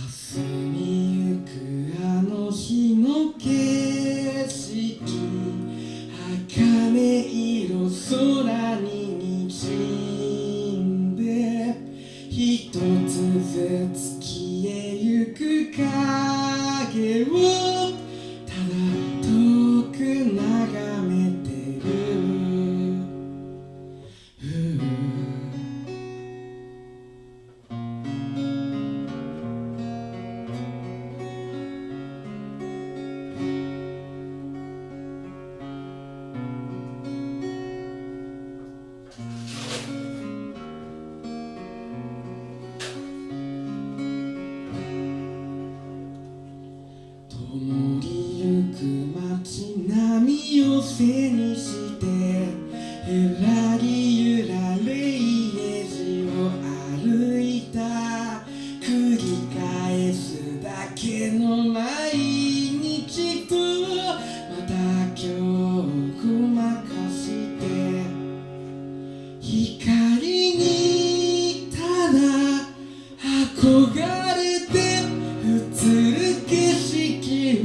霞みゆくあの日の景色、茜色空に滲んで、一つずつ消えゆく影をただ遠く眺めてる。灯りゆく街並みを背にして、ゆらりゆられ家路を歩いた。繰り返すだけの毎日と、また今日をごまかして、光にただ憧れて映る景色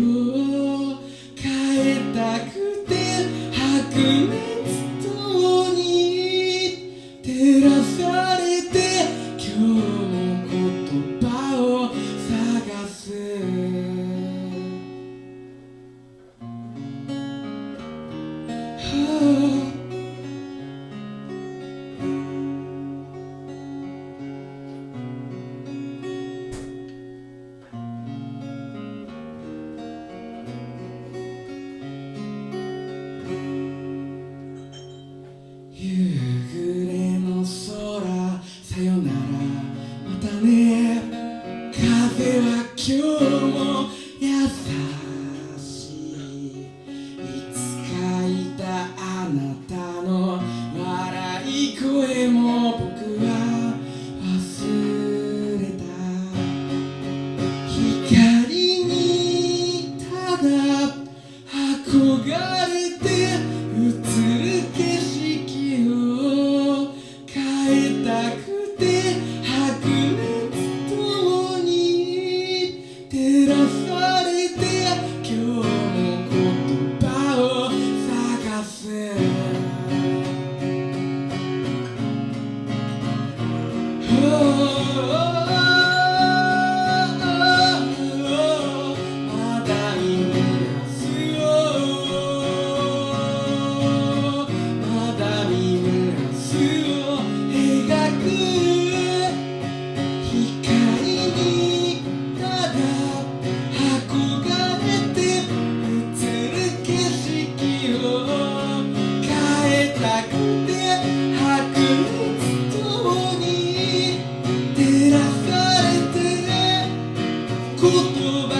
を変えたくて、白熱灯に照らされて、今日も言葉を探す。夕暮れの空、さよならまたね。風は今日も優しい。いつかいたあなたの笑い声も僕は忘れた。光にただ憧れて映る景色を変えたくて、白熱灯に照らされて、今日も言葉を探す。まだ見ますよ、まだ見ますよ。描く光にただ憧れて、映る景色を変えたくて、白熱灯に照らされて、言葉